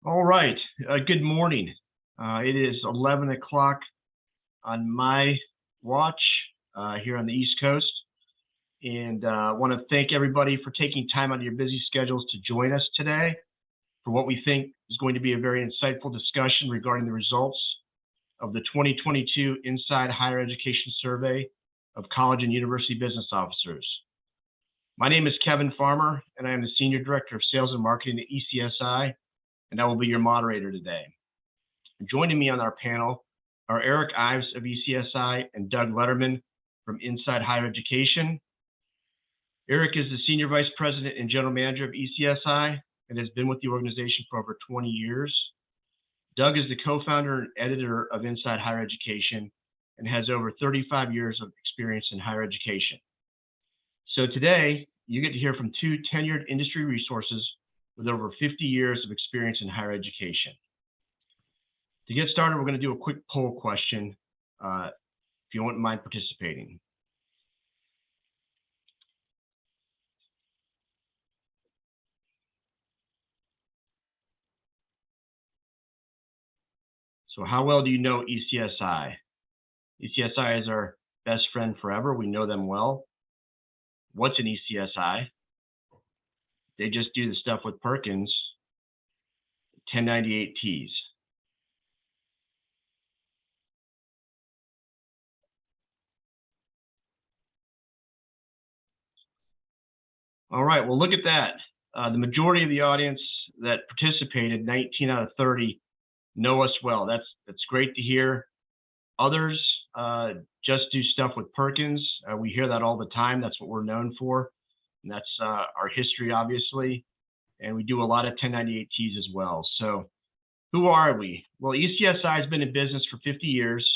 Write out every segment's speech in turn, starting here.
All right. Good morning. It is 11 o'clock on my watch here on the East Coast. And I want to thank everybody for taking time out of your busy schedules to join us today for what we think is going to be a very insightful discussion regarding the results of the 2022 Inside Higher Education Survey of College and University Business Officers. My name is Kevin Farmer, and I am the Senior Director of Sales and Marketing at ECSI, and I will be your moderator today. Joining me on our panel are Eric Ives of ECSI and Doug Letterman from Inside Higher Education. Eric is the Senior Vice President and General Manager of ECSI and has been with the organization for over 20 years. Doug is the co-founder and editor of Inside Higher Education and has over 35 years of experience in higher education. So today, you get to hear from two tenured industry resources with over 50 years of experience in higher education. To get started, we're going to do a quick poll question, if you wouldn't mind participating. So how well do you know ECSI? ECSI is our best friend forever. We know them well. What's an ECSI? They just do the stuff with Perkins, 1098Ts. All right, well, look at that. The majority of the audience that participated, 19 out of 30, know us well. That's great to hear. Others just do stuff with Perkins. We hear that all the time. That's what we're known for. And that's our history, obviously. And we do a lot of 1098Ts as well. So who are we? Well, ECSI has been in business for 50 years,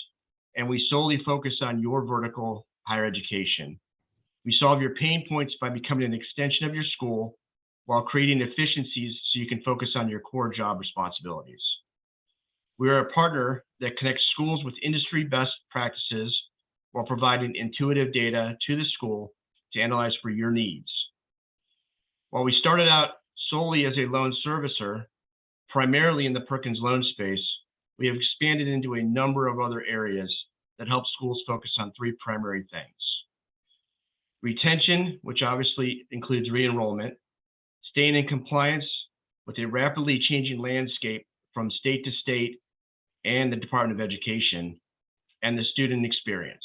and we solely focus on your vertical higher education. We solve your pain points by becoming an extension of your school while creating efficiencies so you can focus on your core job responsibilities. We are a partner that connects schools with industry best practices while providing intuitive data to the school to analyze for your needs. While we started out solely as a loan servicer, primarily in the Perkins loan space, we have expanded into a number of other areas that help schools focus on three primary things. Retention, which obviously includes re-enrollment, staying in compliance with a rapidly changing landscape from state to state and the Department of Education, and the student experience.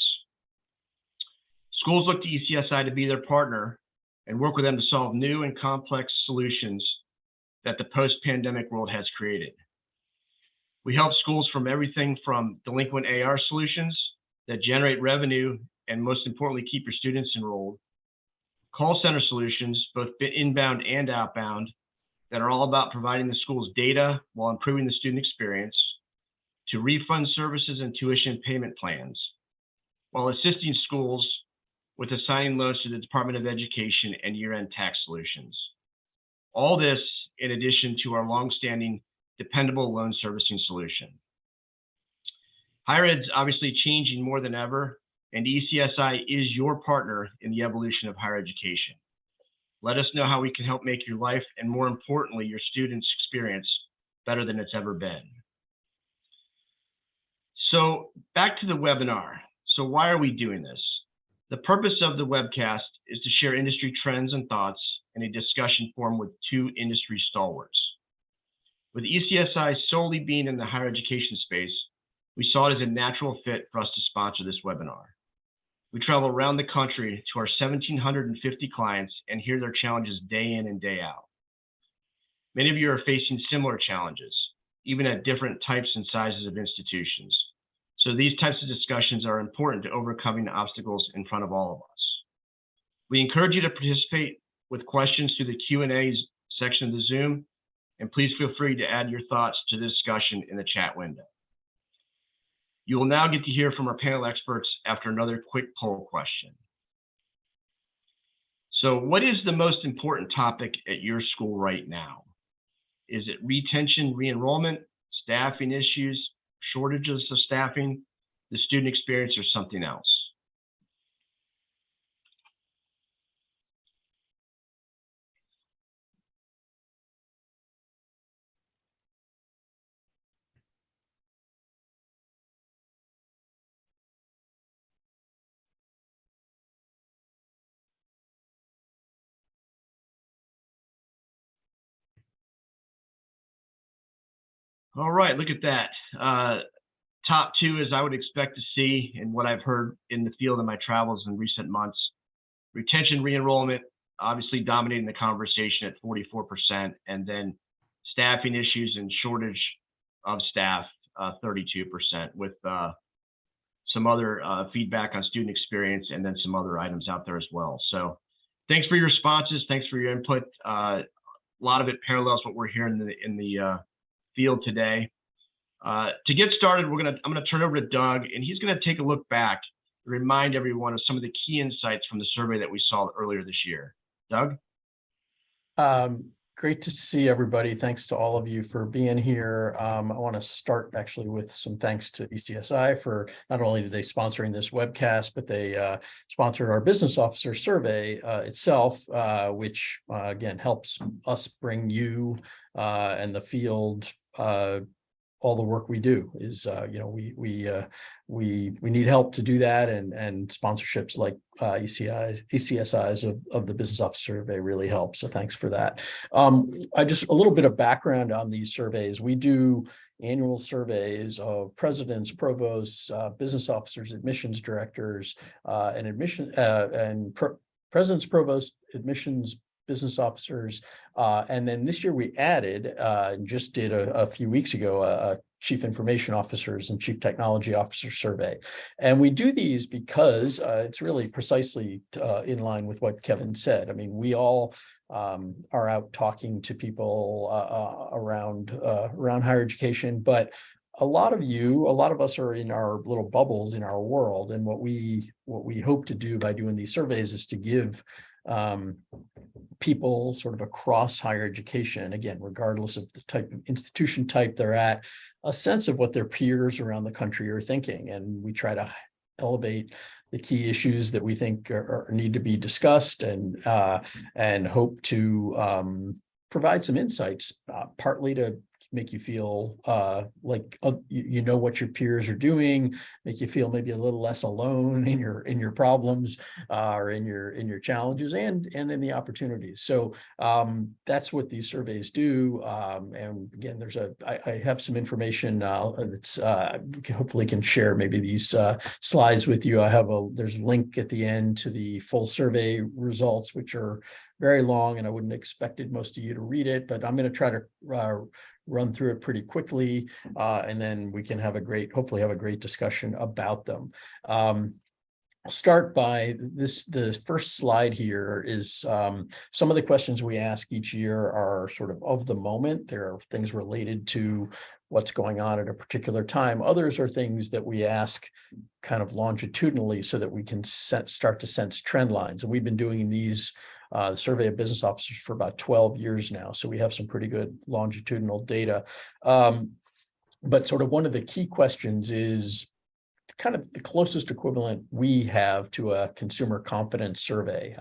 Schools look to ECSI to be their partner and work with them to solve new and complex solutions that the post-pandemic world has created. We help schools from everything from delinquent AR solutions that generate revenue and most importantly, keep your students enrolled, call center solutions, both inbound and outbound, that are all about providing the schools data while improving the student experience, to refund services and tuition payment plans, while assisting schools with assigning loans to the Department of Education and year-end tax solutions. All this in addition to our longstanding dependable loan servicing solution. Higher ed's obviously changing more than ever, and ECSI is your partner in the evolution of higher education. Let us know how we can help make your life and, more importantly, your students' experience better than it's ever been. So back to the webinar. So why are we doing this? The purpose of the webcast is to share industry trends and thoughts in a discussion forum with two industry stalwarts. With ECSI solely being in the higher education space, we saw it as a natural fit for us to sponsor this webinar. We travel around the country to our 1,750 clients and hear their challenges day in and day out. Many of you are facing similar challenges, even at different types and sizes of institutions. So these types of discussions are important to overcoming the obstacles in front of all of us. We encourage you to participate with questions through the Q&A section of the Zoom, and please feel free to add your thoughts to the discussion in the chat window. You will now get to hear from our panel experts after another quick poll question. So what is the most important topic at your school right now? Is it retention, re-enrollment, staffing issues, shortages of staffing, the student experience, or something else? All right, look at that. Top two, as I would expect to see, and what I've heard in the field in my travels in recent months. Retention re-enrollment, obviously dominating the conversation at 44%, and then staffing issues and shortage of staff, 32%, with some other feedback on student experience, and then some other items out there as well. So thanks for your responses. Thanks for your input. A lot of it parallels what we're hearing in the field today. To get started, I'm gonna turn over to Doug, and he's gonna take a look back and remind everyone of some of the key insights from the survey that we saw earlier this year. Doug? Great to see everybody. Thanks to all of you for being here. I want to start actually with some thanks to ECSI for not only did they sponsoring this webcast, but they sponsored our business officer survey itself, which again helps us bring you and the field all the work we do. Is we need help to do that, and sponsorships like ECSI's of the business officer survey really help. So thanks for that. I just a little bit of background on these surveys. We do annual surveys of presidents, provosts, business officers, admissions directors, and presidents, provosts, admissions business officers. And then this year we added, just did a few weeks ago, a chief information officers and chief technology officer survey. And we do these because it's really precisely in line with what Kevin said. I mean, we all are out talking to people around higher education, but a lot of us are in our little bubbles in our world. And what we hope to do by doing these surveys is to give people sort of across higher education, again, regardless of the type of institution type they're at, a sense of what their peers around the country are thinking. And we try to elevate the key issues that we think need to be discussed, and hope to provide some insights, partly to make you feel like you know what your peers are doing, make you feel maybe a little less alone in your problems or in your challenges, and in the opportunities. So that's what these surveys do. And again, I have some information that's hopefully can share maybe these slides with you. There's a link at the end to the full survey results, which are very long, and I wouldn't expected most of you to read it, but I'm going to try to run through it pretty quickly, and then we can hopefully have a great discussion about them. I'll start by this. The first slide here is some of the questions we ask each year are sort of the moment. There are things related to what's going on at a particular time. Others are things that we ask kind of longitudinally so that we can start to sense trend lines. And we've been doing these the survey of business officers for about 12 years now. So we have some pretty good longitudinal data. But sort of one of the key questions is kind of the closest equivalent we have to a consumer confidence survey.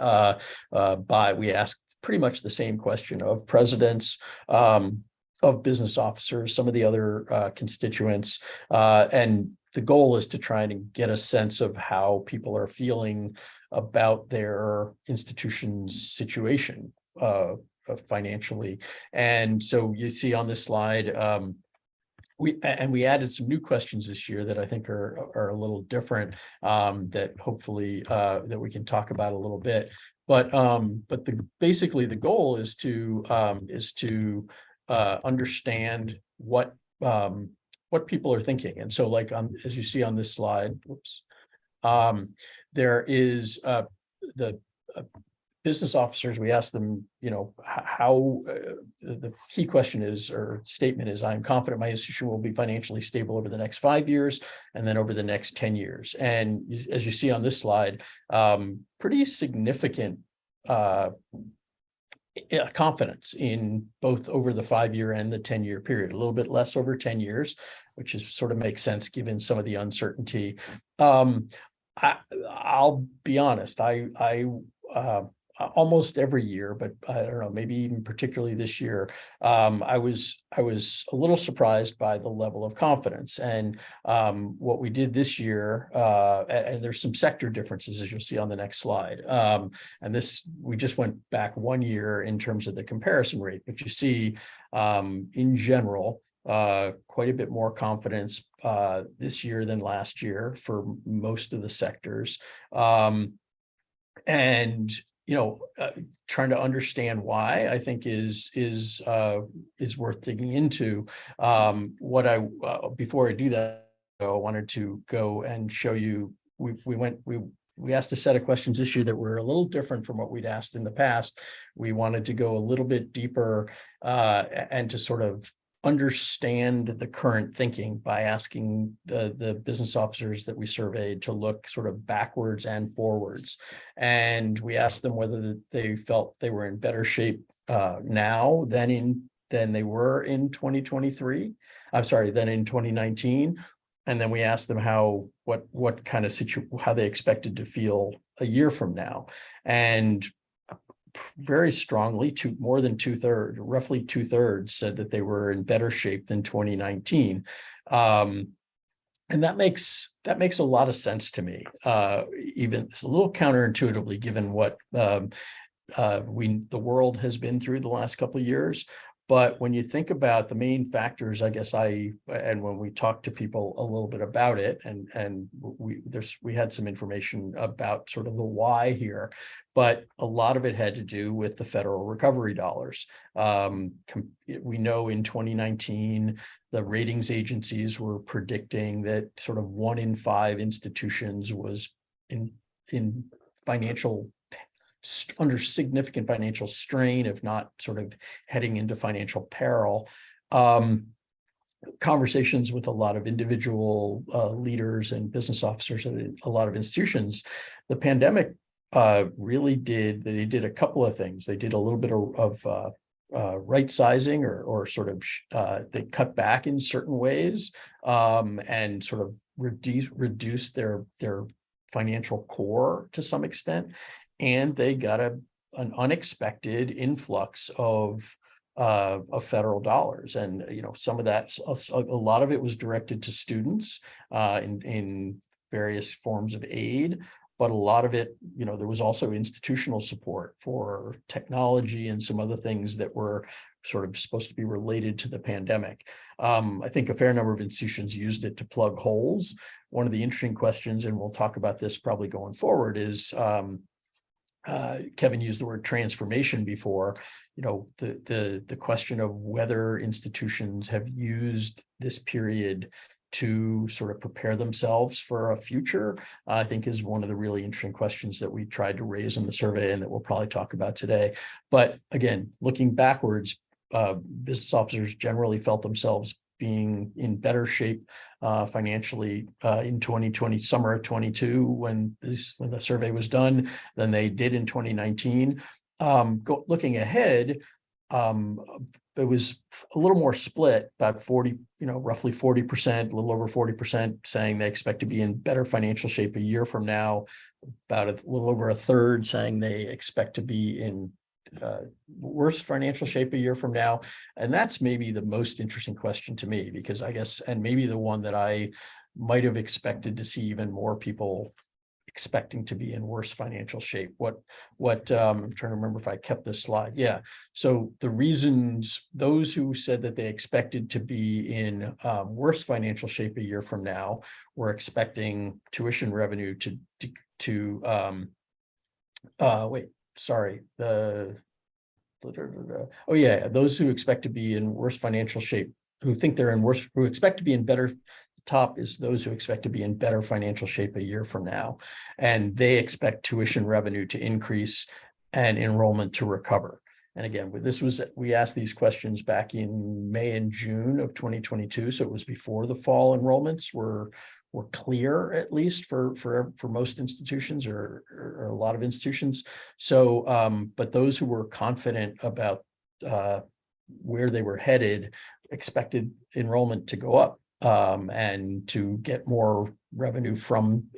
We asked pretty much the same question of presidents, of business officers, some of the other constituents, and the goal is to try and get a sense of how people are feeling about their institution's situation financially. And so you see on this slide, we added some new questions this year that I think are a little different, that hopefully that we can talk about a little bit. But basically the goal is to understand what people are thinking. And so, like as you see on this slide, there is the business officers. We ask them, how the key question is, or statement is, I'm confident my institution will be financially stable over the next 5 years and then over the next 10 years. And as you see on this slide, pretty significant confidence in both over the 5-year and the 10-year period. A little bit less over 10 years, which is sort of makes sense given some of the uncertainty. I'll be honest, I almost every year, but I don't know, maybe even particularly this year, I was a little surprised by the level of confidence. And what we did this year, and there's some sector differences, as you'll see on the next slide. And we just went back 1 year in terms of the comparison rate, but you see, in general, quite a bit more confidence this year than last year for most of the sectors. And trying to understand why, I think is worth digging into. Before I do that, I wanted to go and show you. We asked a set of questions this year that were a little different from what we'd asked in the past. We wanted to go a little bit deeper and to sort of understand the current thinking by asking the business officers that we surveyed to look sort of backwards and forwards. And we asked them whether they felt they were in better shape now than they were in 2023. I'm sorry, than in 2019. And then we asked them what kind of how they expected to feel a year from now. And very strongly, more than roughly 2/3 said that they were in better shape than 2019. And that makes a lot of sense to me. Even it's a little counterintuitively, given what the world has been through the last couple of years. But when you think about the main factors, I guess and when we talked to people a little bit about it, and we had some information about sort of the why here, but a lot of it had to do with the federal recovery dollars. We know in 2019, the ratings agencies were predicting that sort of 1 in 5 institutions was in financial under significant financial strain, if not sort of heading into financial peril. Conversations with a lot of individual leaders and business officers at a lot of institutions, the pandemic really they did a couple of things. They did a little bit of right sizing or sort of they cut back in certain ways and sort of reduce their financial core to some extent. And they got an unexpected influx of federal dollars, and some of that, a lot of it was directed to students in various forms of aid, but a lot of it, there was also institutional support for technology and some other things that were sort of supposed to be related to the pandemic. I think a fair number of institutions used it to plug holes. One of the interesting questions, and we'll talk about this probably going forward, is Kevin used the word transformation before. The question of whether institutions have used this period to sort of prepare themselves for a future, I think is one of the really interesting questions that we tried to raise in the survey and that we'll probably talk about today. But again, looking backwards, business officers generally felt themselves being in better shape financially in 2020, summer of 22, when the survey was done, than they did in 2019. Looking ahead, it was a little more split, about 40, roughly 40%, a little over 40% saying they expect to be in better financial shape a year from now, about a little over 1/3 saying they expect to be in worse financial shape a year from now. And that's maybe the most interesting question to me, because I guess, and maybe the one that I might have expected to see even more people expecting to be in worse financial shape. I'm trying to remember if I kept this slide. Yeah. So the reasons, those who said that they expected to be in worse financial shape a year from now were expecting tuition revenue those who expect to be in worse financial shape, who expect to be in better, top is those who expect to be in better financial shape a year from now. And they expect tuition revenue to increase and enrollment to recover. And again, we asked these questions back in May and June of 2022. So it was before the fall enrollments were clear, at least for most institutions or a lot of institutions. So, but those who were confident about where they were headed expected enrollment to go up and to get more revenue from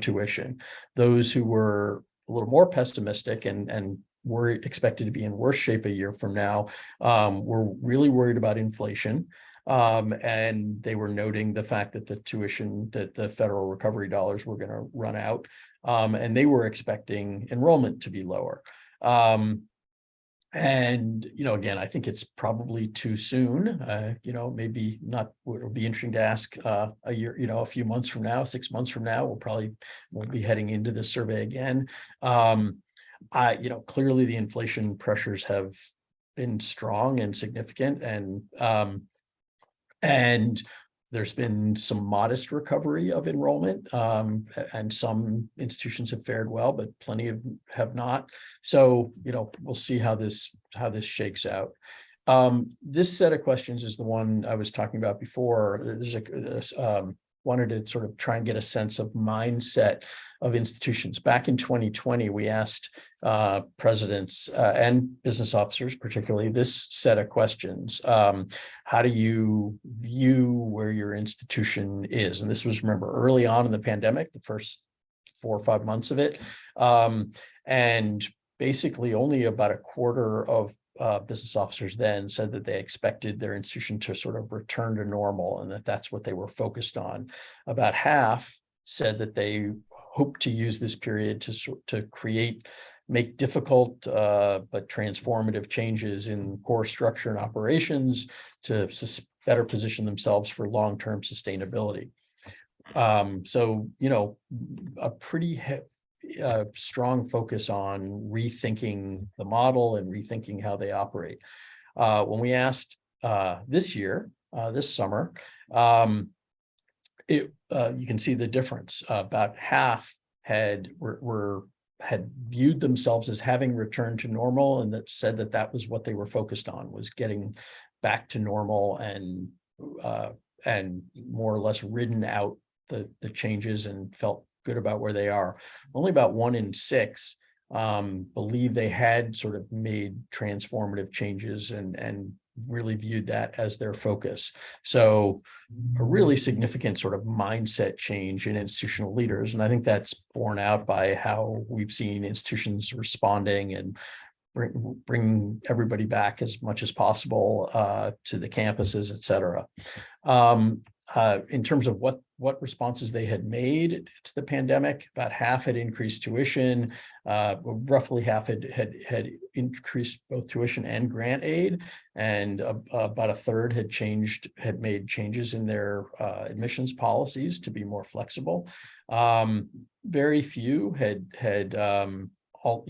tuition. Those who were a little more pessimistic and were expected to be in worse shape a year from now were really worried about inflation. And they were noting the fact that the federal recovery dollars were going to run out, and they were expecting enrollment to be lower. And, again, I think it's probably too soon, maybe not, it'll be interesting to ask a year, a few months from now, 6 months from now, we'll be heading into this survey again. Clearly the inflation pressures have been strong and significant, and there's been some modest recovery of enrollment, and some institutions have fared well, but plenty have not. So, we'll see how this shakes out. This set of questions is the one I was talking about before. Wanted to sort of try and get a sense of mindset of institutions. Back in 2020, we asked presidents and business officers, particularly, this set of questions. How do you view where your institution is? And this was, remember, early on in the pandemic, the first 4 or 5 months of it. And basically only about a quarter of business officers then said that they expected their institution to sort of return to normal, and that's what they were focused on. About half said that they hope to use this period to make difficult but transformative changes in core structure and operations to better position themselves for long-term sustainability. So, a pretty strong focus on rethinking the model and rethinking how they operate. When we asked this summer, you can see the difference. About half had viewed themselves as having returned to normal, and that said that was what they were focused on, was getting back to normal and more or less ridden out the changes and felt good about where they are. Only about 1 in 6 believe they had sort of made transformative changes and really viewed that as their focus. So a really significant sort of mindset change in institutional leaders. And I think that's borne out by how we've seen institutions responding and bring everybody back as much as possible to the campuses, et cetera. In terms of what responses they had made to the pandemic, about half had increased tuition, roughly half had increased both tuition and grant aid, and about a third had made changes in their admissions policies to be more flexible. Very few had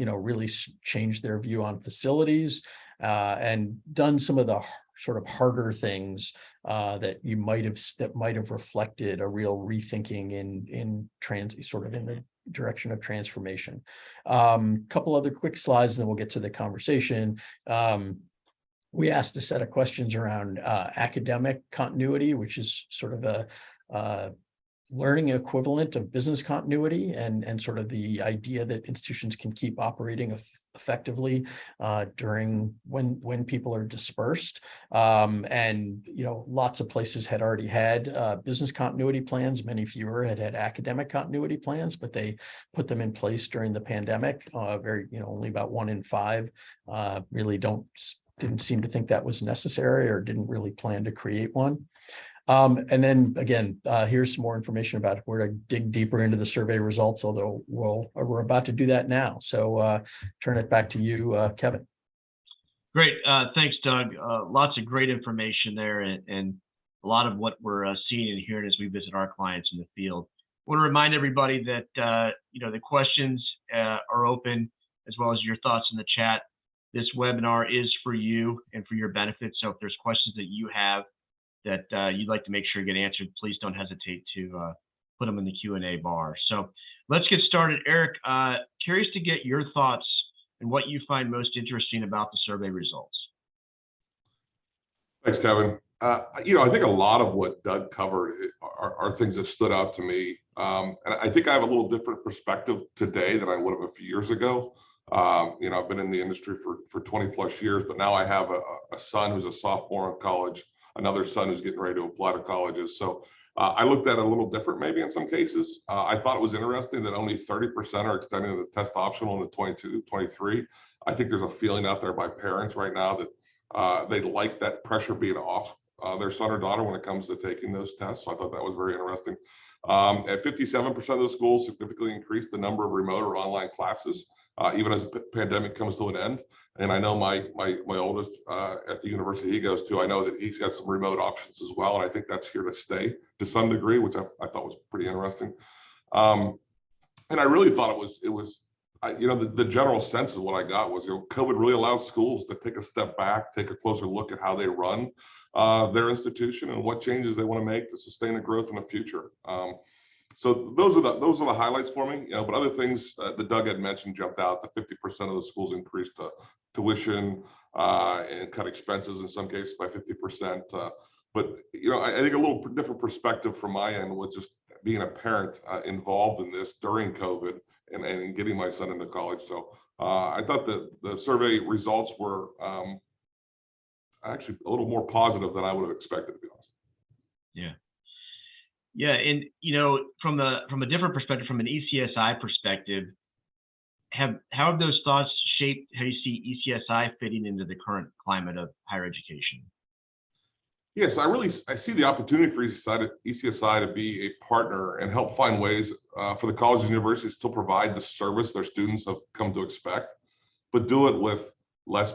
really changed their view on facilities and done some of the sort of harder things that might have reflected a real rethinking in the direction of transformation. Couple other quick slides, and then we'll get to the conversation. We asked a set of questions around academic continuity, which is sort of a learning equivalent of business continuity, and sort of the idea that institutions can keep operating effectively during when people are dispersed. And lots of places had already had business continuity plans. Many fewer had academic continuity plans, but they put them in place during the pandemic. Only about 1 in 5 really didn't seem to think that was necessary or didn't really plan to create one. And then again, here's some more information about where to dig deeper into the survey results, although we're about to do that now. So turn it back to you, Kevin. Great. Thanks, Doug. Lots of great information there, and a lot of what we're seeing and hearing as we visit our clients in the field. I want to remind everybody that the questions are open, as well as your thoughts in the chat. This webinar is for you and for your benefit. So if there's questions that you have that you'd like to make sure get answered, please don't hesitate to put them in the Q&A bar. So let's get started. Eric, curious to get your thoughts and what you find most interesting about the survey results. Thanks, Kevin. I think a lot of what Doug covered are things that stood out to me. And I think I have a little different perspective today than I would have a few years ago. I've been in the industry for 20 plus years, but now I have a son who's a sophomore in college, another son who's getting ready to apply to colleges. So I looked at it a little different maybe in some cases. I thought it was interesting that only 30% are extending the test optional in the 22, 23. I think there's a feeling out there by parents right now that they'd like that pressure being off their son or daughter when it comes to taking those tests. So I thought that was very interesting. At 57% of the schools significantly increased the number of remote or online classes, even as the pandemic comes to an end. And I know my oldest at the university he goes to, I know that he's got some remote options as well. And I think that's here to stay to some degree, which I thought was pretty interesting. And I really thought it was the general sense of what I got was, COVID really allows schools to take a step back, take a closer look at how they run their institution and what changes they want to make to sustain the growth in the future. So those are the highlights for me. But other things that Doug had mentioned jumped out. That 50% of the schools increased tuition and cut expenses in some cases by 50%. But I think a little different perspective from my end was just being a parent involved in this during COVID and getting my son into college. So I thought that the survey results were actually a little more positive than I would have expected, to be honest. Yeah. Yeah, and from a different perspective, from an ECSI perspective, how have those thoughts shaped how you see ECSI fitting into the current climate of higher education? Yes, I see the opportunity for ECSI to be a partner and help find ways for the colleges and universities to provide the service their students have come to expect, but do it with less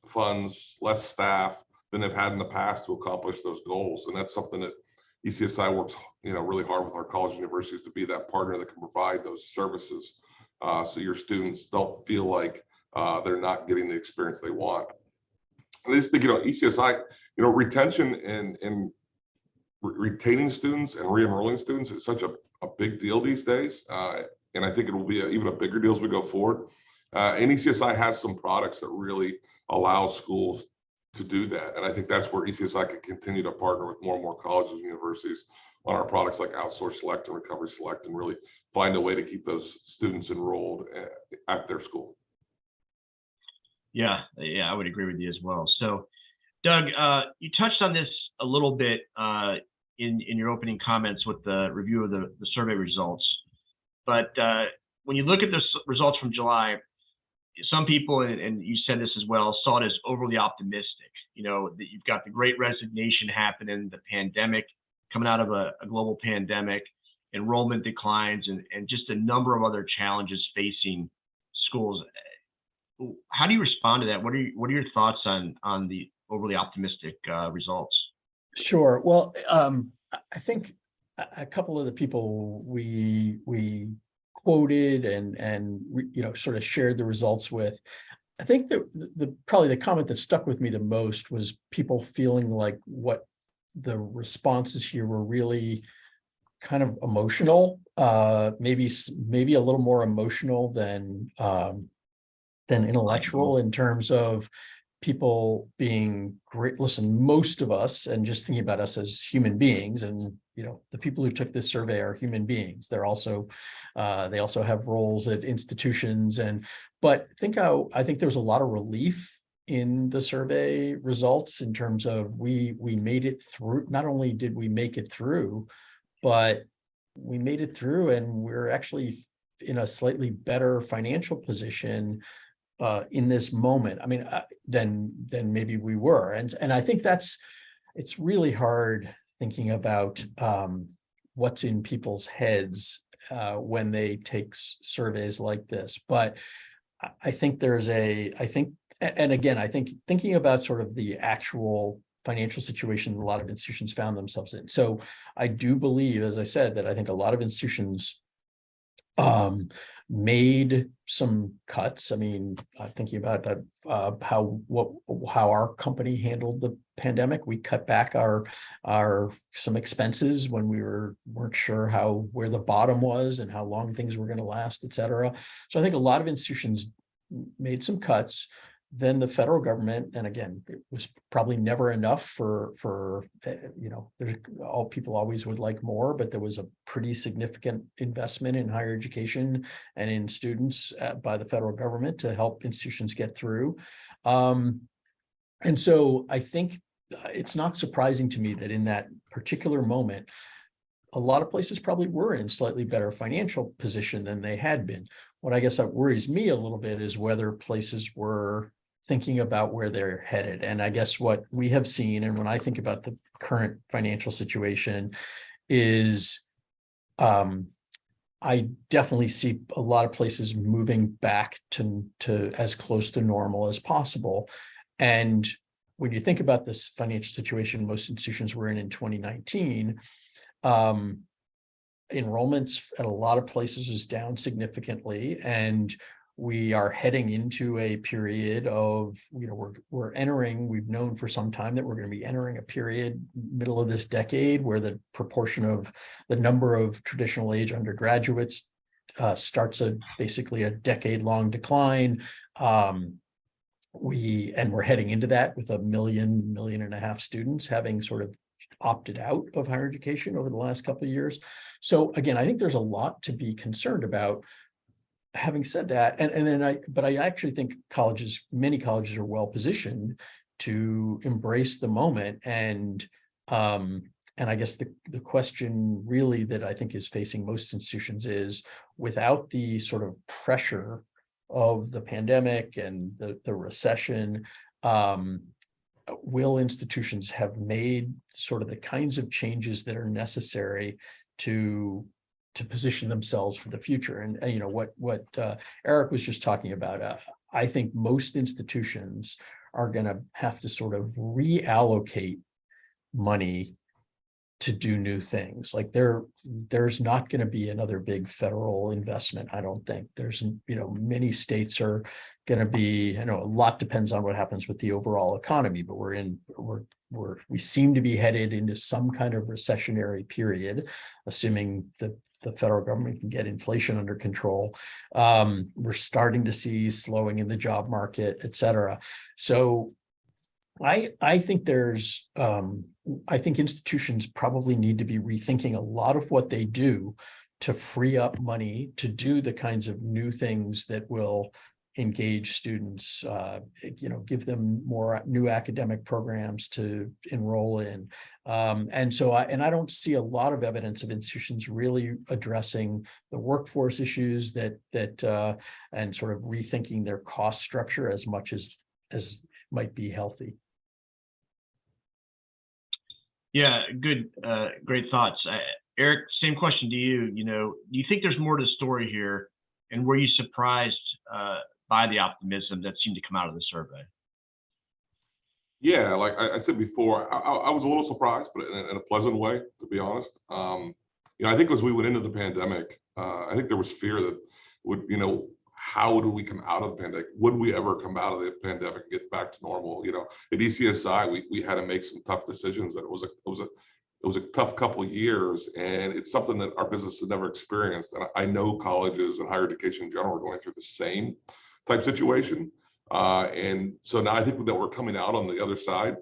funds, less staff than they've had in the past to accomplish those goals. And that's something that ECSI works, really hard with our colleges and universities to be that partner that can provide those services, so your students don't feel like they're not getting the experience they want. And I just think, ECSI, retention and retaining students and re-enrolling students is such a big deal these days, and I think it will be even a bigger deal as we go forward. And ECSI has some products that really allow schools to do that. And I think that's where ECSI can continue to partner with more and more colleges and universities on our products like Outsource Select and Recovery Select, and really find a way to keep those students enrolled at their school. Yeah, I would agree with you as well. So, Doug, you touched on this a little bit in your opening comments with the review of the survey results. But when you look at the results from July, some people, and you said this as well, saw it as overly optimistic. That you've got the Great Resignation happening, the pandemic, coming out of a global pandemic, enrollment declines, and just a number of other challenges facing schools. How do you respond to that? What are your thoughts on the overly optimistic results? Sure. Well, I think a couple of the people we quoted and sort of shared the results with, I think that probably the comment that stuck with me the most was people feeling like what the responses here were really kind of emotional, maybe a little more emotional than intellectual, in terms of people being great. Listen, most of us, and just thinking about us as human beings, and the people who took this survey are human beings. They're also they also have roles at institutions, but I think there was a lot of relief in the survey results in terms of we made it through. Not only did we make it through, but we made it through, and we're actually in a slightly better financial position in this moment, than maybe we were. And I think it's really hard thinking about what's in people's heads when they take surveys like this. But I think and again, I think thinking about sort of the actual financial situation a lot of institutions found themselves in. So I do believe, as I said, that I think a lot of institutions made some cuts. Thinking about how our company handled the pandemic, we cut back our some expenses when we weren't sure where the bottom was and how long things were going to last, et cetera. So I think a lot of institutions made some cuts. Then the federal government, and again, it was probably never enough for all people always would like more, but there was a pretty significant investment in higher education and in students by the federal government to help institutions get through. And so I think it's not surprising to me that in that particular moment, a lot of places probably were in slightly better financial position than they had been. What I guess that worries me a little bit is whether places were thinking about where they're headed. And I guess what we have seen, and when I think about the current financial situation, is I definitely see a lot of places moving back to as close to normal as possible. And when you think about this financial situation most institutions were in 2019, enrollments at a lot of places is down significantly, and we are heading into a period of, we're entering, we've known for some time that we're going to be entering a period middle of this decade where the proportion of the number of traditional age undergraduates starts basically a decade-long decline. We're heading into that with 1.5 million students having sort of opted out of higher education over the last couple of years. So again, I think there's a lot to be concerned about. Having said that, but I actually think many colleges are well positioned to embrace the moment. And I guess the question really that I think is facing most institutions is, without the sort of pressure of the pandemic and the recession, will institutions have made sort of the kinds of changes that are necessary to position themselves for the future? And what Eric was just talking about, I think most institutions are going to have to sort of reallocate money to do new things. Like there's not going to be another big federal investment. I don't think there's, many states are going to be, a lot depends on what happens with the overall economy, but we seem to be headed into some kind of recessionary period, assuming that the federal government can get inflation under control. We're starting to see slowing in the job market, et cetera. So I think I think institutions probably need to be rethinking a lot of what they do to free up money to do the kinds of new things that will engage students, give them more new academic programs to enroll in. And I don't see a lot of evidence of institutions really addressing the workforce issues that and sort of rethinking their cost structure as much as might be healthy. Yeah, good, great thoughts. Eric, same question to you. Do you think there's more to the story here, and were you surprised by the optimism that seemed to come out of the survey? Yeah, like I said before, I was a little surprised, but in a pleasant way, to be honest. I think as we went into the pandemic, I think there was fear that how would we come out of the pandemic? Would we ever come out of the pandemic and get back to normal? At ECSI, we had to make some tough decisions. That it was a tough couple of years, and it's something that our business had never experienced. And I know colleges and higher education in general are going through the same type situation. And so now I think that we're coming out on the other side.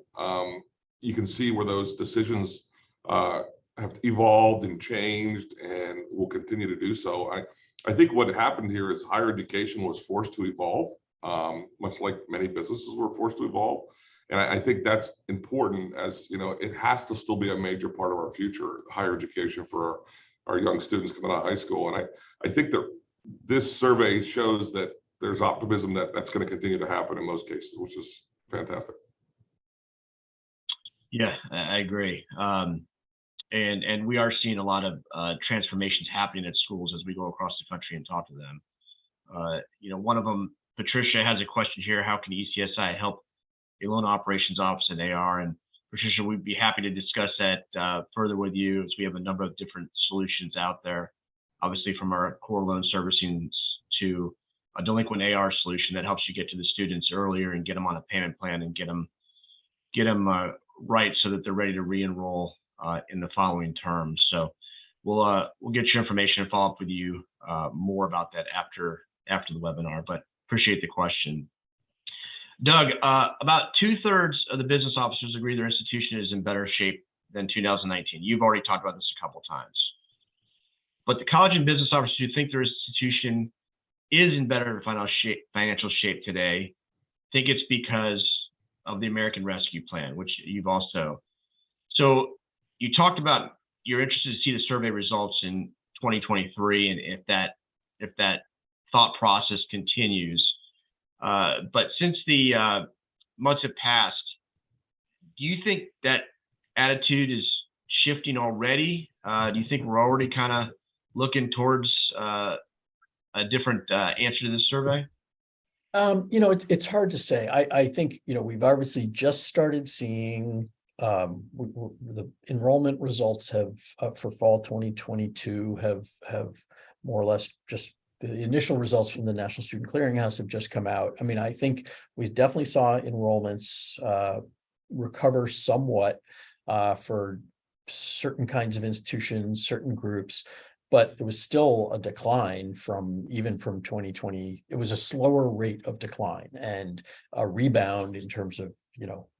You can see where those decisions have evolved and changed and will continue to do so. I think what happened here is higher education was forced to evolve, much like many businesses were forced to evolve. And I think that's important, as it has to still be a major part of our future, higher education for our young students coming out of high school. And I think that this survey shows that there's optimism that that's going to continue to happen in most cases, which is fantastic. Yeah, I agree. And we are seeing a lot of transformations happening at schools as we go across the country and talk to them. One of them, Patricia, has a question here. How can ECSI help a loan operations office and AR? And Patricia, we'd be happy to discuss that further with you, as we have a number of different solutions out there, obviously from our core loan servicing to a delinquent AR solution that helps you get to the students earlier and get them on a payment plan and get them right so that they're ready to re-enroll in the following term. So we'll get your information and follow up with you more about that after the webinar, but appreciate the question. Doug, about 2/3 of the business officers agree their institution is in better shape than 2019. You've already talked about this a couple of times. But the college and business officers who think their institution is in better financial shape today think it's because of the American Rescue Plan, which you've also. So you talked about you're interested to see the survey results in 2023, and if that thought process continues. But since the months have passed, do you think that attitude is shifting already? Do you think we're already kind of looking towards a different answer to this survey? It's hard to say. I think, we've obviously just started seeing the enrollment results have for fall 2022 have more or less just the initial results from the National Student Clearinghouse have just come out. I mean, I think we definitely saw enrollments recover somewhat for certain kinds of institutions, certain groups, but there was still a decline even from 2020. It was a slower rate of decline and a rebound in terms of,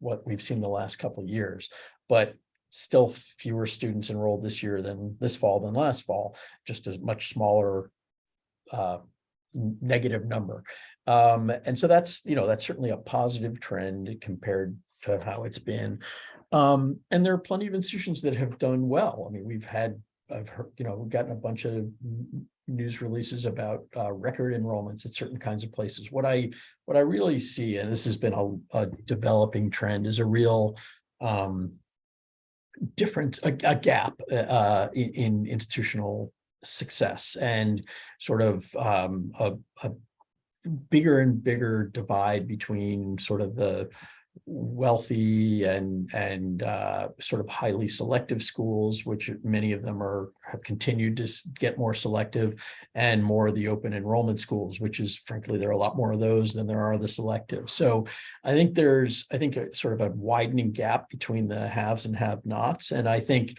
what we've seen the last couple of years, but still fewer students enrolled this year than this fall than last fall, just a much smaller negative number. And so that's certainly a positive trend compared to how it's been. And there are plenty of institutions that have done well. I mean, I've heard, we've gotten a bunch of news releases about record enrollments at certain kinds of places. What I really see, and this has been a developing trend, is a real difference, a gap in institutional success, and sort of a bigger and bigger divide between sort of the wealthy and sort of highly selective schools, which many of them have continued to get more selective, and more of the open enrollment schools, which is, frankly, there are a lot more of those than there are the selective. So I think there's a sort of a widening gap between the haves and have-nots, and I think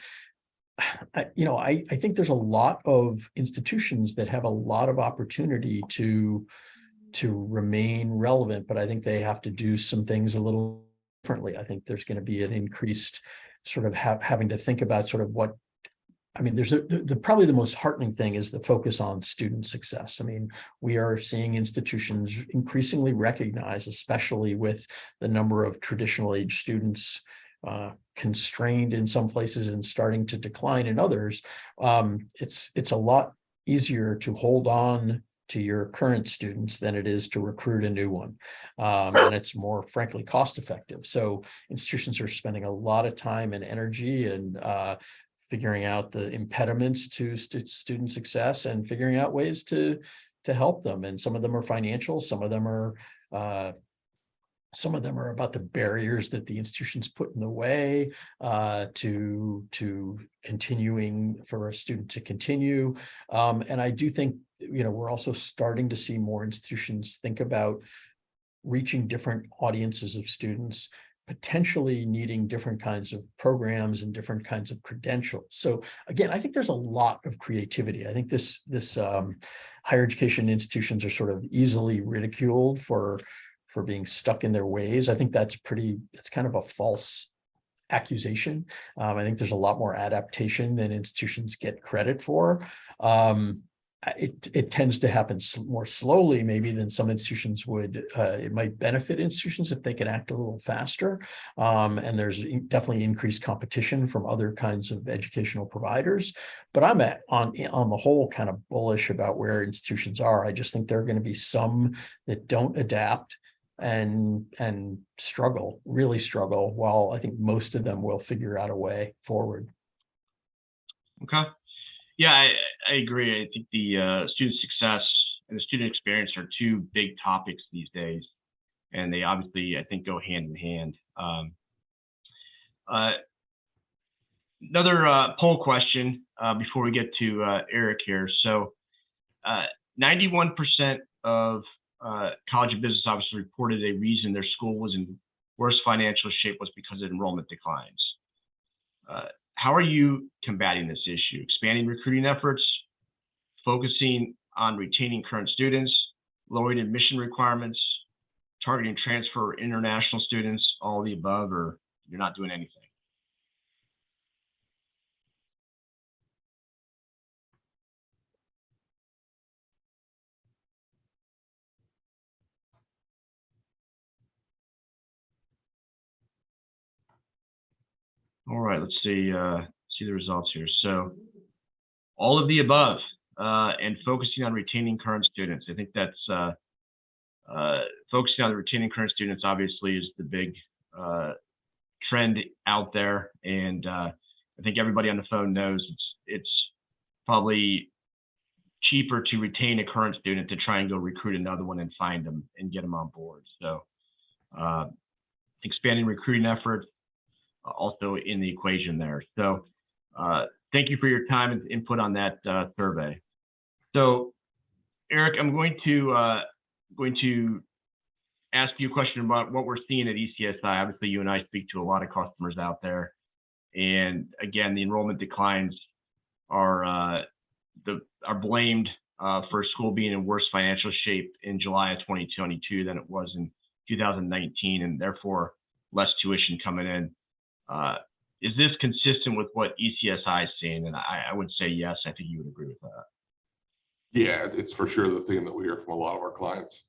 I think there's a lot of institutions that have a lot of opportunity to remain relevant, but I think they have to do some things a little differently. I think there's going to be an increased sort of having to think about sort of what, I mean, there's probably the most heartening thing is the focus on student success. I mean, we are seeing institutions increasingly recognize, especially with the number of traditional age students constrained in some places and starting to decline in others. It's a lot easier to hold on to your current students than it is to recruit a new one. And it's more, frankly, cost effective. So institutions are spending a lot of time and energy and figuring out the impediments to student success and figuring out ways to help them. And some of them are financial, some of them are about the barriers that the institutions put in the way to continuing for a student to continue. And I do think, we're also starting to see more institutions think about reaching different audiences of students, potentially needing different kinds of programs and different kinds of credentials. So again, I think there's a lot of creativity. I think this higher education institutions are sort of easily ridiculed for being stuck in their ways. I think that's kind of a false accusation. I think there's a lot more adaptation than institutions get credit for. It tends to happen more slowly maybe than some institutions would. It might benefit institutions if they can act a little faster. And there's definitely increased competition from other kinds of educational providers. But I'm on the whole kind of bullish about where institutions are. I just think there are going to be some that don't adapt and really struggle, while I think most of them will figure out a way forward. Okay. Yeah, I agree. I think the student success and the student experience are two big topics these days, and they obviously, I think, go hand in hand. Another poll question before we get to Eric here. So 91% of College of Business officers reported a reason their school was in worse financial shape was because of enrollment declines. How are you combating this issue? Expanding recruiting efforts, focusing on retaining current students, lowering admission requirements, targeting transfer international students, all of the above, or you're not doing anything? All right, let's see the results here. So all of the above and focusing on retaining current students. I think that's focusing on retaining current students obviously is the big trend out there. And I think everybody on the phone knows it's probably cheaper to retain a current student to try and go recruit another one and find them and get them on board. So expanding recruiting efforts also in the equation there. So thank you for your time and input on that survey. So Eric, I'm going to ask you a question about what we're seeing at ECSI. Obviously, you and I speak to a lot of customers out there. And again, the enrollment declines are blamed for a school being in worse financial shape in July of 2022 than it was in 2019, and therefore less tuition coming in. Is this consistent with what ECSI is seeing? And I would say yes. I think you would agree with that. Yeah, it's for sure the theme that we hear from a lot of our clients.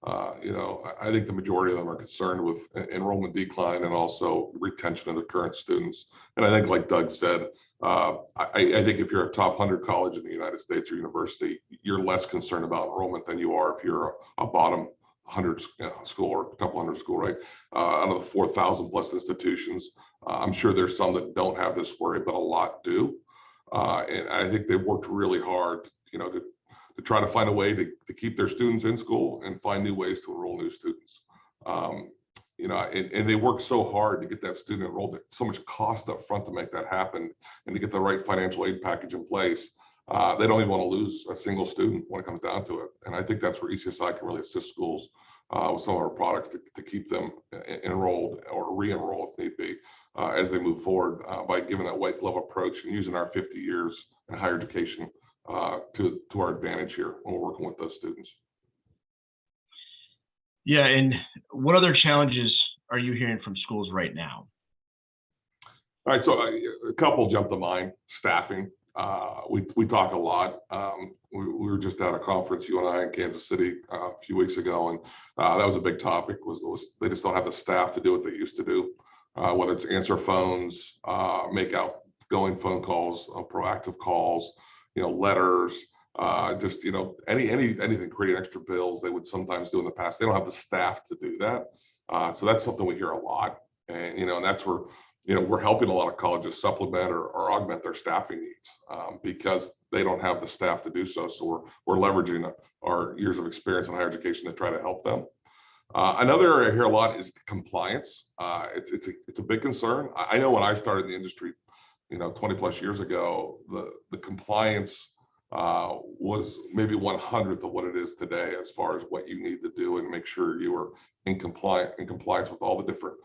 I think the majority of them are concerned with enrollment decline and also retention of the current students. And I think, like Doug said, I think if you're a top 100 college in the United States or university, you're less concerned about enrollment than you are if you're a bottom 100 school or a couple hundred school, right? Out of the 4,000 plus institutions, I'm sure there's some that don't have this worry, but a lot do. And I think they've worked really hard, to try to find a way to keep their students in school and find new ways to enroll new students. And they work so hard to get that student enrolled, so much cost up front to make that happen and to get the right financial aid package in place. They don't even want to lose a single student when it comes down to it. And I think that's where ECSI can really assist schools with some of our products to keep them enrolled or re-enroll if need be as they move forward by giving that white glove approach and using our 50 years in higher education to our advantage here when we're working with those students. Yeah, and what other challenges are you hearing from schools right now? All right, so a couple jump to mind. Staffing. We talk a lot. We were just at a conference, you and I, in Kansas City a few weeks ago, and that was a big topic. Was they just don't have the staff to do what they used to do, whether it's answer phones, make outgoing phone calls, proactive calls, letters, anything creating extra bills they would sometimes do in the past. They don't have the staff to do that. So that's something we hear a lot. And, and that's where, we're helping a lot of colleges supplement or augment their staffing needs because they don't have the staff to do so. So we're leveraging our years of experience in higher education to try to help them. Another area I hear a lot is compliance. It's a big concern. I know when I started in the industry, 20 plus years ago, the compliance was maybe 1/100th of what it is today as far as what you need to do and make sure you are in compliance with all the different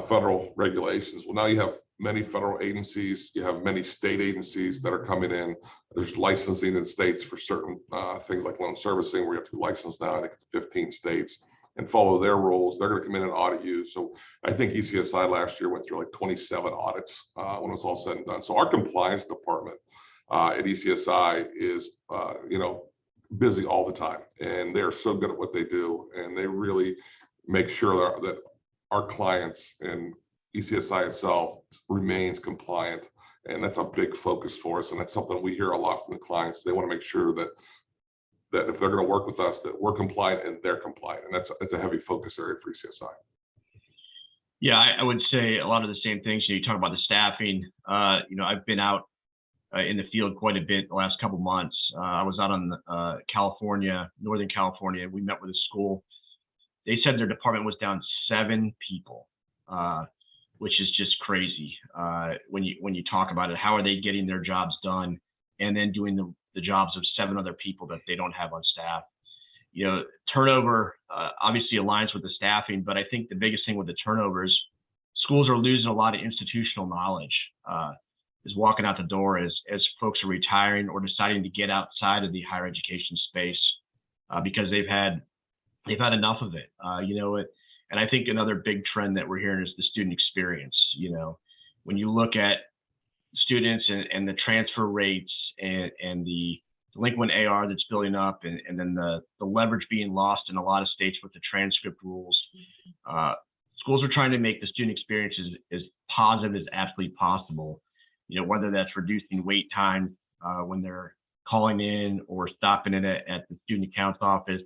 federal regulations. Well, now you have many federal agencies, you have many state agencies that are coming in. There's licensing in states for certain things like loan servicing, where you have to be licensed now, I think it's 15 states, and follow their rules. They're going to come in and audit you. So I think ECSI last year went through like 27 audits when it was all said and done. So our compliance department at ECSI is, busy all the time, and they're so good at what they do, and they really make sure that our clients and ECSI itself remains compliant. And that's a big focus for us. And that's something we hear a lot from the clients. They want to make sure that if they're going to work with us, that we're compliant and they're compliant. And that's a heavy focus area for ECSI. Yeah, I would say a lot of the same things. You talk about the staffing. I've been out in the field quite a bit the last couple months. I was out on Northern California. We met with a school. They said their department was down 7 people, which is just crazy. When you talk about it, how are they getting their jobs done and then doing the jobs of 7 other people that they don't have on staff? Turnover obviously aligns with the staffing, but I think the biggest thing with the turnover is schools are losing a lot of institutional knowledge. Is walking out the door as folks are retiring or deciding to get outside of the higher education space because they've had enough of it. And I think another big trend that we're hearing is the student experience. When you look at students and the transfer rates and the delinquent AR that's building up, and then the leverage being lost in a lot of states with the transcript rules, schools are trying to make the student experience as positive as absolutely possible. Whether that's reducing wait times when they're calling in or stopping in at the student accounts office,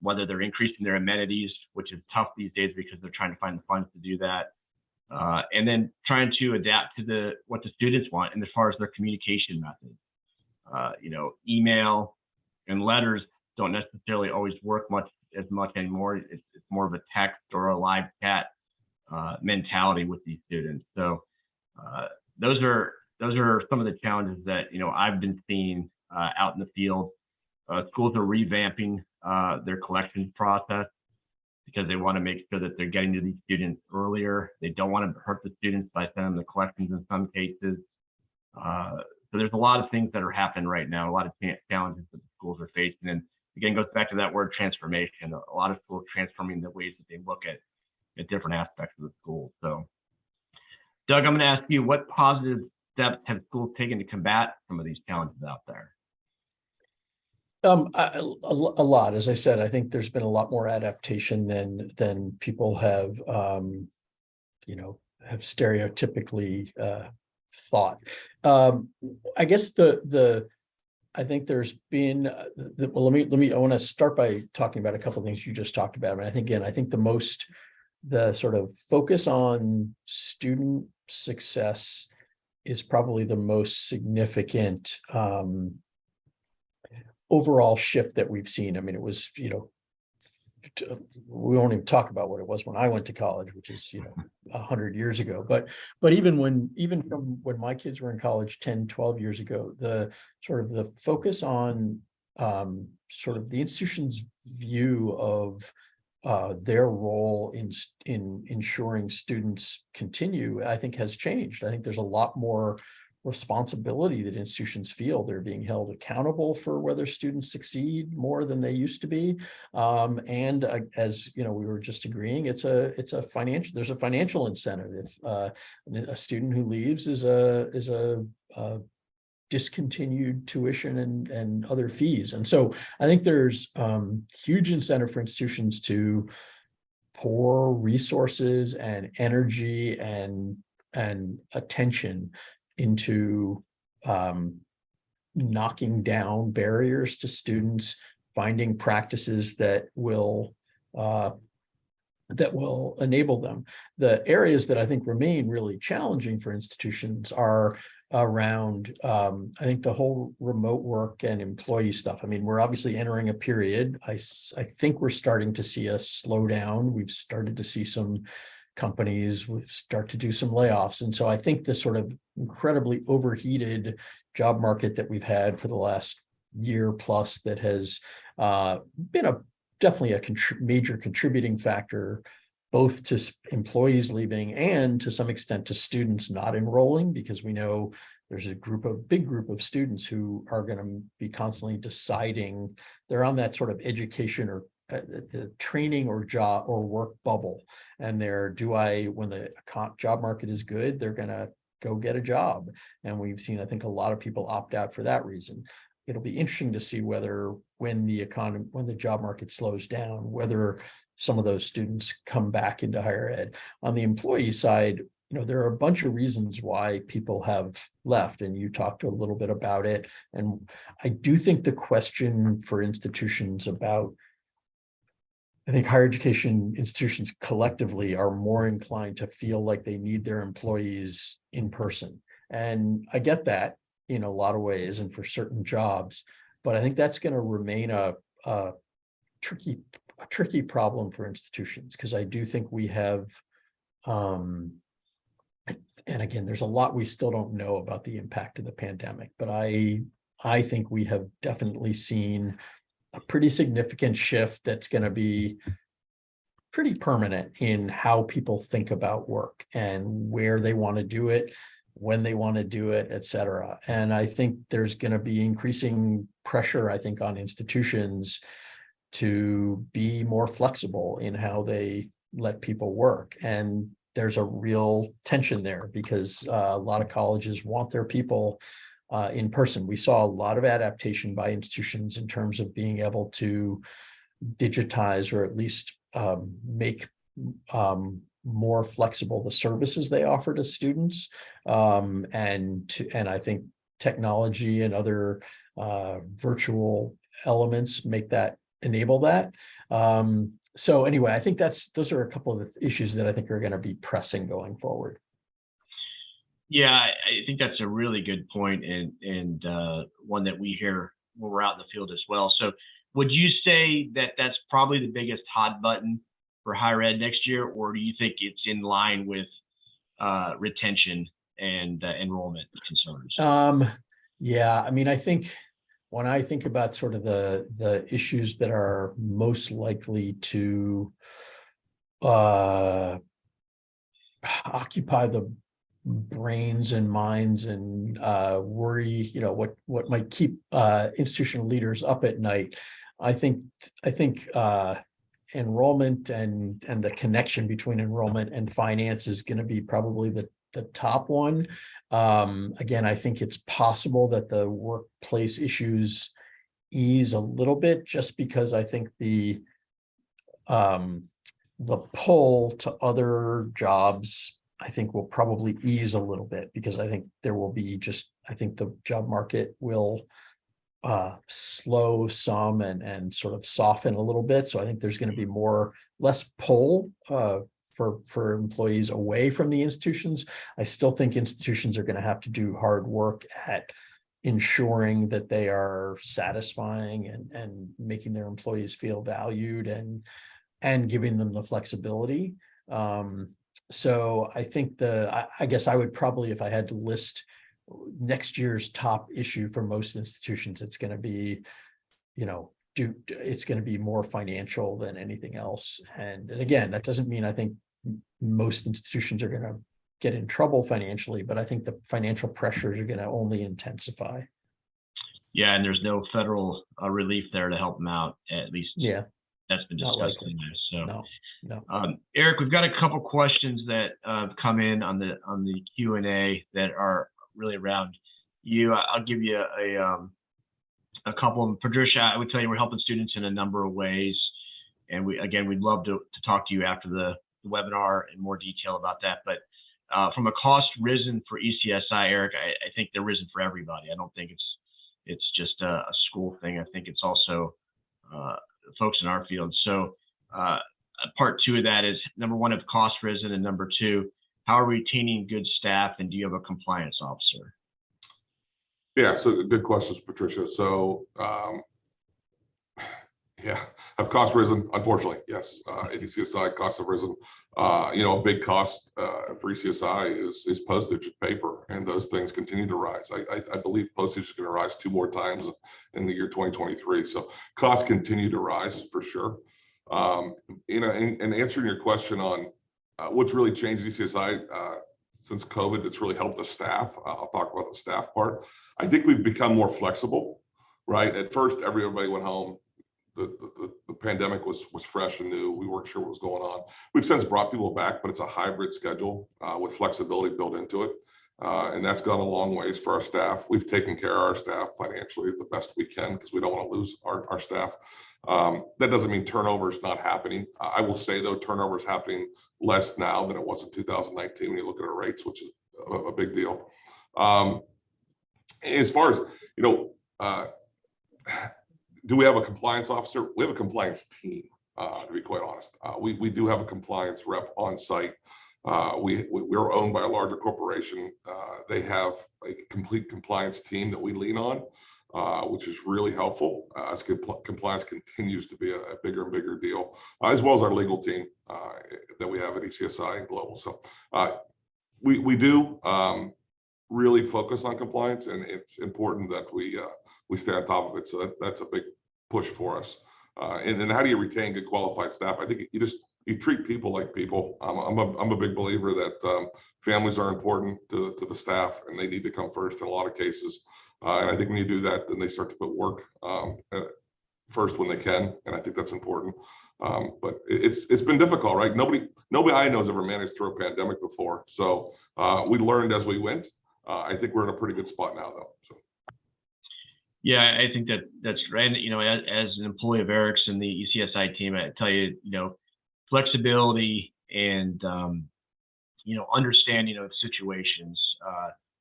whether they're increasing their amenities, which is tough these days because they're trying to find the funds to do that, and then trying to adapt to what the students want and as far as their communication methods. email and letters don't necessarily always work as much anymore. It's more of a text or a live chat mentality with these students. So those are some of the challenges that I've been seeing out in the field. Schools are revamping their collections process because they want to make sure that they're getting to these students earlier. They don't want to hurt the students by sending them the collections in some cases. So there's a lot of things that are happening right now, a lot of challenges that the schools are facing. And again, goes back to that word transformation. A lot of schools transforming the ways that they look at different aspects of the school. So Doug, I'm going to ask you, what positive steps have schools taken to combat some of these challenges out there? A lot, as I said, I think there's been a lot more adaptation than people have, have stereotypically thought. I guess I think there's been, well, I want to start by talking about a couple of things you just talked about. I think the sort of focus on student success is probably the most significant overall shift that we've seen. I mean, it was, we won't even talk about what it was when I went to college, which is, 100 years ago. But even from when my kids were in college 10, 12 years ago, the sort of the focus on sort of the institution's view of their role in ensuring students continue, I think has changed. I think there's a lot more responsibility that institutions feel. They're being held accountable for whether students succeed more than they used to be. And as we were just agreeing, there's a financial incentive. If a student who leaves is a discontinued tuition and other fees. And so I think there's huge incentive for institutions to pour resources and energy and attention into knocking down barriers to students, finding practices that will enable them. The areas that I think remain really challenging for institutions are around, I think, the whole remote work and employee stuff. I mean, we're obviously entering a period. I think we're starting to see a slowdown. We've started to see some companies start to do some layoffs. And so I think this sort of incredibly overheated job market that we've had for the last year plus that has been definitely a major contributing factor, both to employees leaving and to some extent to students not enrolling, because we know there's a big group of students who are going to be constantly deciding. They're on that sort of education or the training or job or work bubble. And when the job market is good, they're going to go get a job. And we've seen, I think, a lot of people opt out for that reason. It'll be interesting to see whether when the job market slows down, whether some of those students come back into higher ed. On the employee side, there are a bunch of reasons why people have left, and you talked a little bit about it. And I do think the question for institutions I think higher education institutions collectively are more inclined to feel like they need their employees in person. And I get that in a lot of ways and for certain jobs, but I think that's going to remain a tricky problem for institutions, because I do think we have, and again, there's a lot we still don't know about the impact of the pandemic, but I think we have definitely seen a pretty significant shift that's going to be pretty permanent in how people think about work and where they want to do it, when they want to do it, et cetera. And I think there's going to be increasing pressure, I think, on institutions to be more flexible in how they let people work. And there's a real tension there because a lot of colleges want their people in person. We saw a lot of adaptation by institutions in terms of being able to digitize or at least make more flexible the services they offer to students. And I think technology and other virtual elements enable that. So anyway, I think those are a couple of the issues that I think are going to be pressing going forward. Yeah, I think that's a really good point, and one that we hear when we're out in the field as well. So, would you say that that's probably the biggest hot button for higher ed next year, or do you think it's in line with retention and enrollment concerns? Yeah, I mean, I think when I think about sort of the issues that are most likely to occupy the brains and minds and worry, what might keep institutional leaders up at night. I think enrollment and the connection between enrollment and finance is going to be probably the top one. Again, I think it's possible that the workplace issues ease a little bit, just because I think the pull to other jobs, I think, will probably ease a little bit, because I think there will be I think the job market will slow some and sort of soften a little bit. So I think there's going to be less pull for employees away from the institutions. I still think institutions are going to have to do hard work at ensuring that they are satisfying and making their employees feel valued and giving them the flexibility. So I think I guess I would probably, if I had to list next year's top issue for most institutions, it's going to be, it's going to be more financial than anything else. And again, that doesn't mean I think most institutions are going to get in trouble financially, but I think the financial pressures are going to only intensify. Yeah, and there's no federal relief there to help them out, at least. Yeah, that's been discussed in this. So, no. Eric, we've got a couple questions that have come in on the Q&A that are really around you. I'll give you a couple of them. Patricia, I would tell you we're helping students in a number of ways, and we'd love to talk to you after the webinar in more detail about that. But from a cost risen for ECSI, Eric, I think they're risen for everybody. I don't think it's just a school thing. I think it's also folks in our field. So part two of that is, number one, have costs risen, and number two, how are we retaining good staff, and do you have a compliance officer? Yeah, so good questions, Patricia. So yeah, have costs risen? Unfortunately, yes. At ECSI, costs have risen. A big cost for ECSI is postage and paper, and those things continue to rise. I believe postage is going to rise 2 more times in the year 2023. So costs continue to rise for sure. And answering your question on what's really changed ECSI since COVID, that's really helped the staff. I'll talk about the staff part. I think we've become more flexible, right? At first, everybody went home. The pandemic was fresh and new. We weren't sure what was going on. We've since brought people back, but it's a hybrid schedule with flexibility built into it. And that's gone a long ways for our staff. We've taken care of our staff financially the best we can, because we don't want to lose our staff. That doesn't mean turnover is not happening. I will say, though, turnover is happening less now than it was in 2019 when you look at our rates, which is a big deal. As far as, do we have a compliance officer? We have a compliance team, to be quite honest. We do have a compliance rep on site. We're owned by a larger corporation. They have a complete compliance team that we lean on, which is really helpful as compliance continues to be a bigger and bigger deal, as well as our legal team that we have at ECSI and Global. So we do really focus on compliance, and it's important that we stay on top of it. So that's a big push for us. And then how do you retain good qualified staff? I think you treat people like people. I'm a big believer that families are important to the staff, and they need to come first in a lot of cases. And I think when you do that, then they start to put work first when they can, and I think that's important. But it's been difficult, right? Nobody I know has ever managed through a pandemic before. So we learned as we went. I think we're in a pretty good spot now, though. So. Yeah, I think that's right. And, as an employee of Eric's and the ECSI team, I tell you, flexibility and, understanding of situations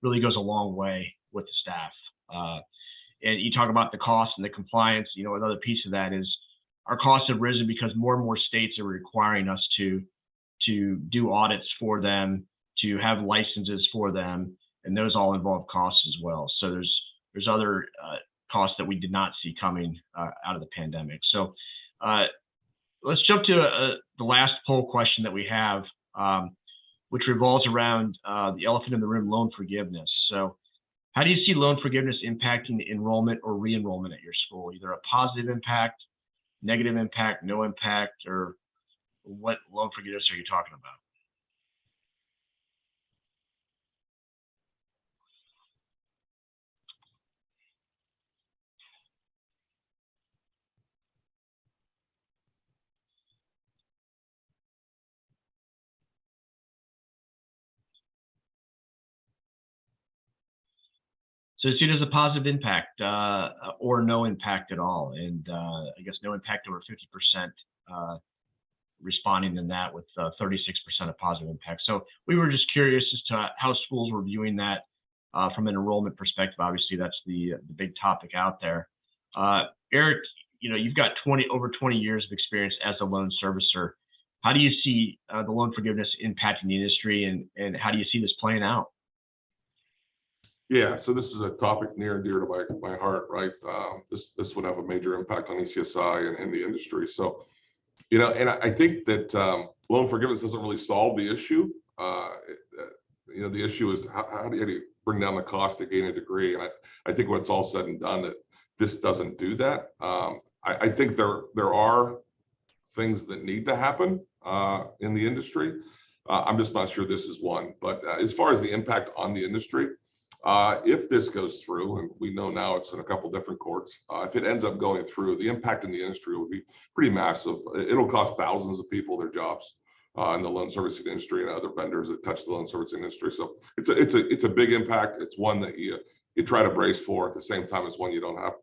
really goes a long way with the staff. And you talk about the cost and the compliance, another piece of that is our costs have risen because more and more states are requiring us to do audits for them, to have licenses for them, and those all involve costs as well. So there's other costs that we did not see coming out of the pandemic. So let's jump to the last poll question that we have, which revolves around the elephant in the room, loan forgiveness. So how do you see loan forgiveness impacting enrollment or re-enrollment at your school? Either a positive impact, negative impact, no impact, or what loan forgiveness are you talking about? So it's seen as a positive impact or no impact at all. And I guess no impact over 50% responding than that, with 36% of positive impact. So we were just curious as to how schools were viewing that from an enrollment perspective. Obviously, that's the big topic out there. Eric, you've got over 20 years of experience as a loan servicer. How do you see the loan forgiveness impacting the industry, and how do you see this playing out? Yeah, so this is a topic near and dear to my heart, right? This would have a major impact on ECSI and the industry. So, and I think that loan forgiveness doesn't really solve the issue. The issue is how do you bring down the cost to gain a degree? And I think when it's all said and done, that this doesn't do that. I think there are things that need to happen in the industry. I'm just not sure this is one. But as far as the impact on the industry, if this goes through, and we know now it's in a couple different courts, if it ends up going through, the impact in the industry will be pretty massive. It'll cost thousands of people their jobs in the loan servicing industry and other vendors that touch the loan servicing industry. So it's a big impact. It's one that you try to brace for. At the same time, it's one you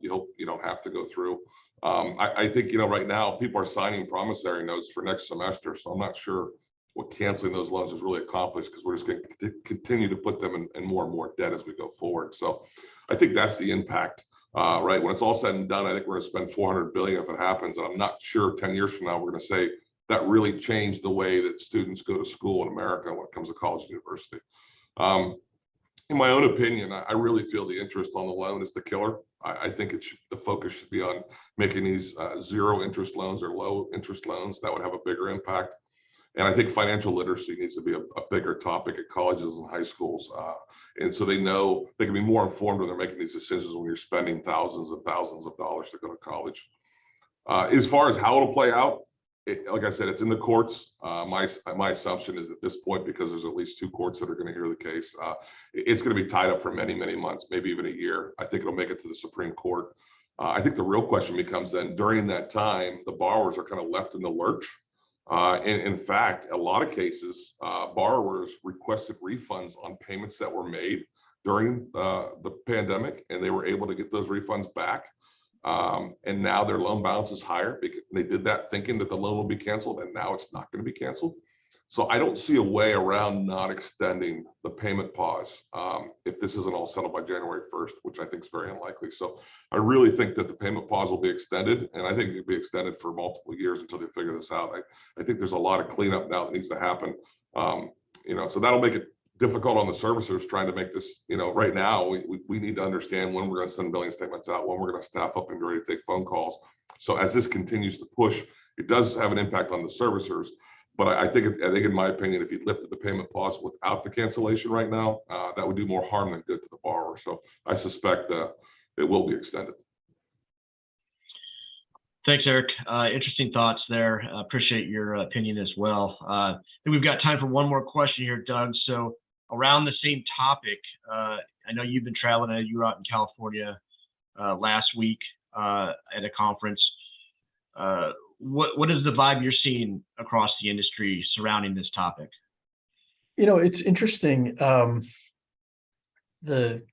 hope you don't have to go through. I think right now people are signing promissory notes for next semester, so I'm not sure what canceling those loans has really accomplished, because we're just going to continue to put them in more and more debt as we go forward. So I think that's the impact, right? When it's all said and done, I think we're going to spend $400 billion if it happens. And I'm not sure 10 years from now, we're going to say that really changed the way that students go to school in America when it comes to college and university. In my own opinion, I really feel the interest on the loan is the killer. I think the focus should be on making these zero interest loans or low interest loans. That would have a bigger impact. And I think financial literacy needs to be a bigger topic at colleges and high schools. And so they know they can be more informed when they're making these decisions when you're spending thousands and thousands of dollars to go to college. As far as how it'll play out, like I said, it's in the courts. My assumption is at this point, because there's at least 2 courts that are going to hear the case, it's going to be tied up for many, many months, maybe even a year. I think it'll make it to the Supreme Court. I think the real question becomes then, during that time, the borrowers are kind of left in the lurch. And in fact, a lot of cases, borrowers requested refunds on payments that were made during the pandemic, and they were able to get those refunds back. And now their loan balance is higher because they did that thinking that the loan will be canceled, and now it's not going to be canceled. So I don't see a way around not extending the payment pause if this isn't all settled by January 1st, which I think is very unlikely. So I really think that the payment pause will be extended, and I think it'll be extended for multiple years until they figure this out. I think there's a lot of cleanup now that needs to happen. So that'll make it difficult on the servicers trying to make this, right now, we need to understand when we're going to send billing statements out, when we're going to staff up and be ready to take phone calls. So as this continues to push, it does have an impact on the servicers. But I think in my opinion, if you lifted the payment pause without the cancellation right now, that would do more harm than good to the borrower. So I suspect it will be extended. Thanks, Eric. Interesting thoughts there. Appreciate your opinion as well. I think we've got time for one more question here, Doug. So around the same topic, I know you've been traveling. I know you were out in California last week at a conference. What is the vibe you're seeing across the industry surrounding this topic? It's interesting. It's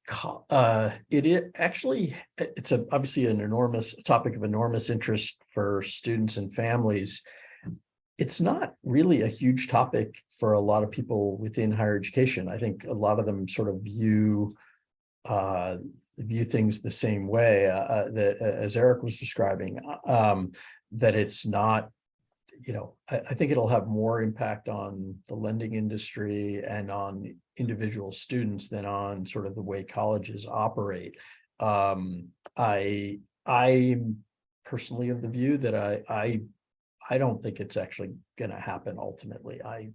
obviously an enormous topic of enormous interest for students and families. It's not really a huge topic for a lot of people within higher education. I think a lot of them sort of view things the same way as Eric was describing, that it's not I think it'll have more impact on the lending industry and on individual students than on sort of the way colleges operate. I'm personally of the view that I don't think it's actually going to happen ultimately. I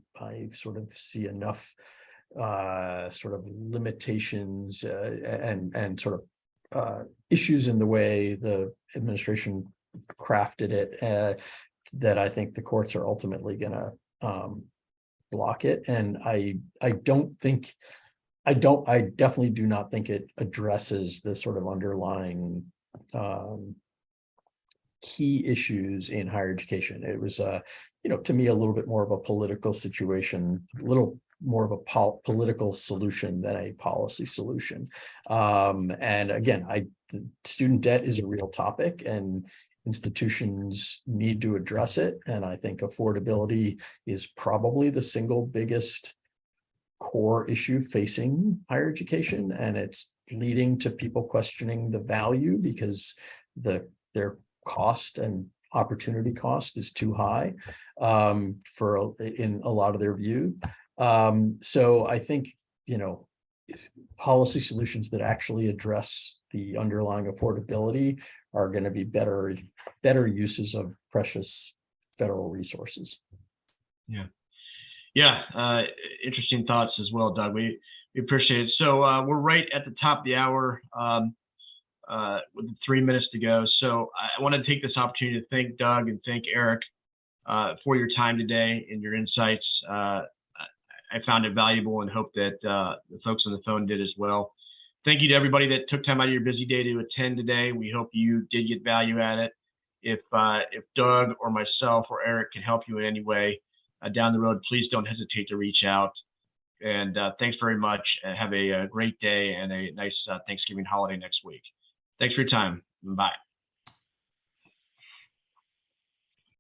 sort of see enough sort of limitations and sort of issues in the way the administration crafted it that I think the courts are ultimately going to block it. And I definitely do not think it addresses the sort of underlying key issues in higher education. It was, to me, a little bit more of a political situation, a little more of a political solution than a policy solution. And again, the student debt is a real topic, and institutions need to address it. And I think affordability is probably the single biggest core issue facing higher education, and it's leading to people questioning the value because their cost and opportunity cost is too high in a lot of their view. So I think, policy solutions that actually address the underlying affordability are going to be better uses of precious federal resources. Yeah. Interesting thoughts as well, Doug. We appreciate it. So we're right at the top of the hour with 3 minutes to go. So I want to take this opportunity to thank Doug and thank Eric for your time today and your insights. I found it valuable and hope that the folks on the phone did as well. Thank you to everybody that took time out of your busy day to attend today. We hope you did get value at it. If Doug or myself or Eric can help you in any way down the road, please don't hesitate to reach out. And thanks very much. Have a great day and a nice Thanksgiving holiday next week. Thanks for your time. Bye.